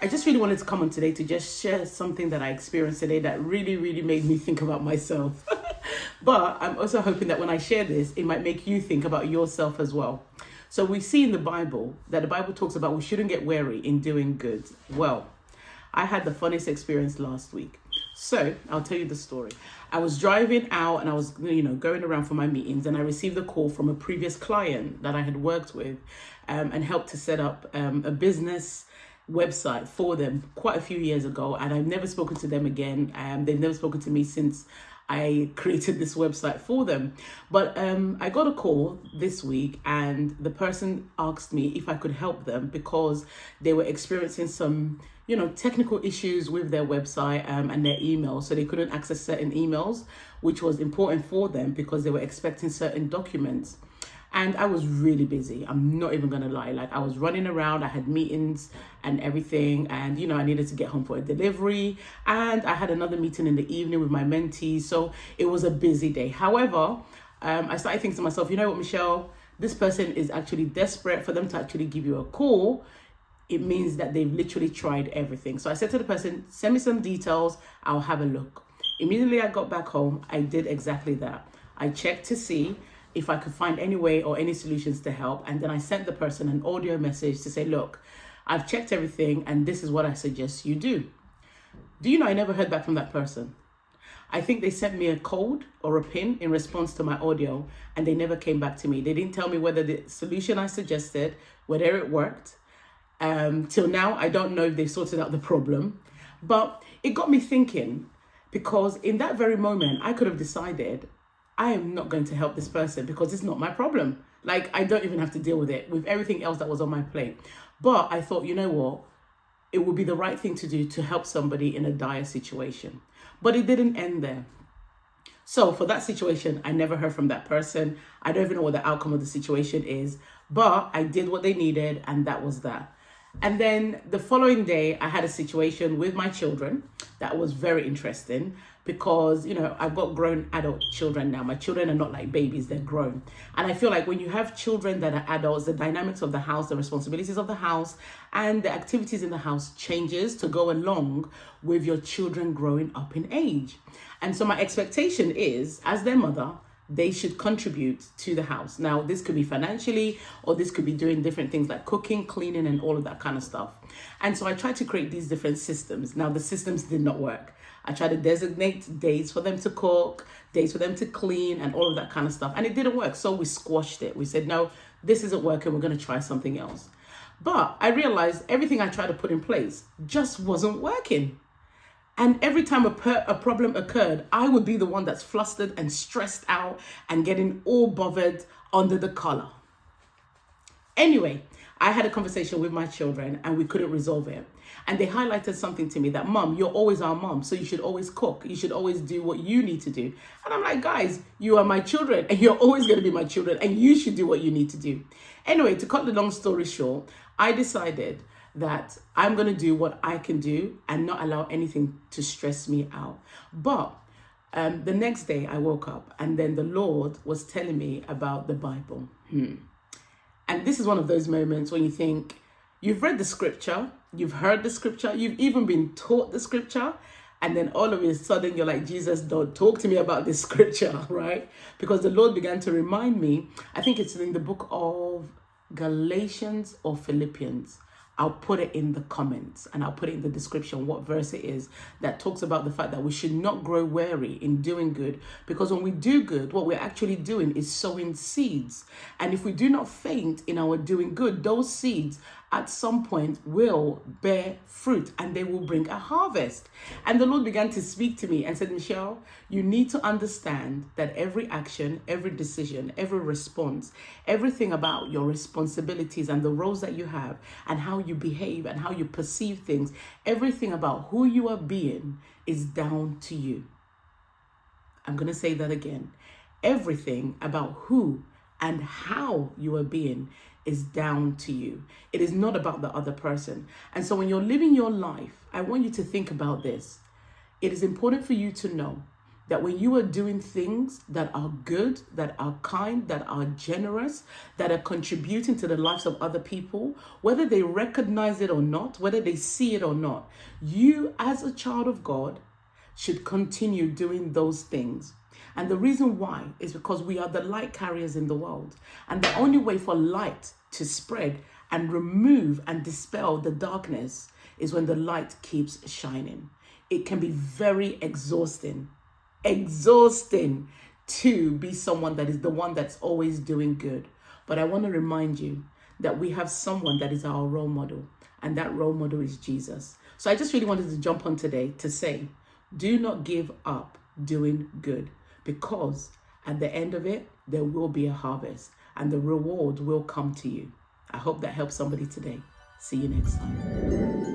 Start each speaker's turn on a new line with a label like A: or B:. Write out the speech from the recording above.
A: I just really wanted to come on today to just share something that I experienced today that really, really made me think about myself. But I'm also hoping that when I share this, it might make you think about yourself as well. So we see in the Bible that the Bible talks about we shouldn't get weary in doing good. Well, I had the funniest experience last week. So I'll tell you the story. I was driving out and I was, going around for my meetings, and I received a call from a previous client that I had worked with and helped to set up a business website for them quite a few years ago, and I've never spoken to them again. They've never spoken to me since I created this website for them. But I got a call this week, and the person asked me if I could help them because they were experiencing some technical issues with their website and their email, so they couldn't access certain emails, which was important for them because they were expecting certain documents. And I was really busy. I'm not even gonna lie. Like, I was running around, I had meetings and everything. And, I needed to get home for a delivery. And I had another meeting in the evening with my mentees. So it was a busy day. However, I started thinking to myself, you know what, Michelle, this person is actually desperate. For them to actually give you a call, it means that they've literally tried everything. So I said to the person, send me some details, I'll have a look. Immediately I got back home, I did exactly that. I checked to see if I could find any way or any solutions to help. And then I sent the person an audio message to say, look, I've checked everything and this is what I suggest you do. Do you know I never heard back from that person? I think they sent me a code or a pin in response to my audio, and they never came back to me. They didn't tell me whether the solution I suggested, whether it worked. Till now, I don't know if they sorted out the problem. But it got me thinking, because in that very moment, I could have decided I am not going to help this person because it's not my problem. Like, I don't even have to deal with it with everything else that was on my plate. But I thought, you know what? It would be the right thing to do to help somebody in a dire situation. But it didn't end there. So for that situation, I never heard from that person. I don't even know what the outcome of the situation is. But I did what they needed, and that was that. And then the following day, I had a situation with my children that was very interesting because, I've got grown adult children now. My children are not like babies, they're grown. And I feel like when you have children that are adults, the dynamics of the house, the responsibilities of the house, and the activities in the house changes to go along with your children growing up in age. And so my expectation is, as their mother, they should contribute to the house. Now, this could be financially, or this could be doing different things like cooking, cleaning, and all of that kind of stuff. And so I tried to create these different systems. Now, the systems did not work. I tried to designate days for them to cook, days for them to clean, and all of that kind of stuff. And it didn't work. So we squashed it. We said, no, this isn't working. We're going to try something else. But I realized everything I tried to put in place just wasn't working. And every time a problem occurred, I would be the one that's flustered and stressed out and getting all bothered under the collar. Anyway, I had a conversation with my children and we couldn't resolve it. And they highlighted something to me that, Mom, you're always our mom, so you should always cook. You should always do what you need to do. And I'm like, guys, you are my children and you're always going to be my children and you should do what you need to do. Anyway, to cut the long story short, I decided that I'm going to do what I can do and not allow anything to stress me out. But the next day I woke up and then the Lord was telling me about the Bible. And this is one of those moments when you think, you've read the scripture, you've heard the scripture, you've even been taught the scripture, and then all of a sudden you're like, Jesus, don't talk to me about this scripture, right? Because the Lord began to remind me, I think it's in the book of Galatians or Philippians. I'll put it in the comments and I'll put it in the description what verse it is that talks about the fact that we should not grow weary in doing good, because when we do good, what we're actually doing is sowing seeds. And if we do not faint in our doing good, those seeds at some point will bear fruit and they will bring a harvest. And the Lord began to speak to me and said, Michelle, you need to understand that every action, every decision, every response, everything about your responsibilities and the roles that you have and how you behave and how you perceive things, everything about who you are being is down to you. I'm going to say that again. Everything about who and how you are being is down to you. It is not about the other person. And so when you're living your life, I want you to think about this. It is important for you to know that when you are doing things that are good, that are kind, that are generous, that are contributing to the lives of other people, whether they recognize it or not, whether they see it or not, you as a child of God should continue doing those things. And the reason why is because we are the light carriers in the world. And the only way for light to spread and remove and dispel the darkness is when the light keeps shining. It can be very exhausting to be someone that is the one that's always doing good. But I want to remind you that we have someone that is our role model, and that role model is Jesus. So I just really wanted to jump on today to say, do not give up doing good, because at the end of it, there will be a harvest and the reward will come to you. I hope that helps somebody today. See you next time.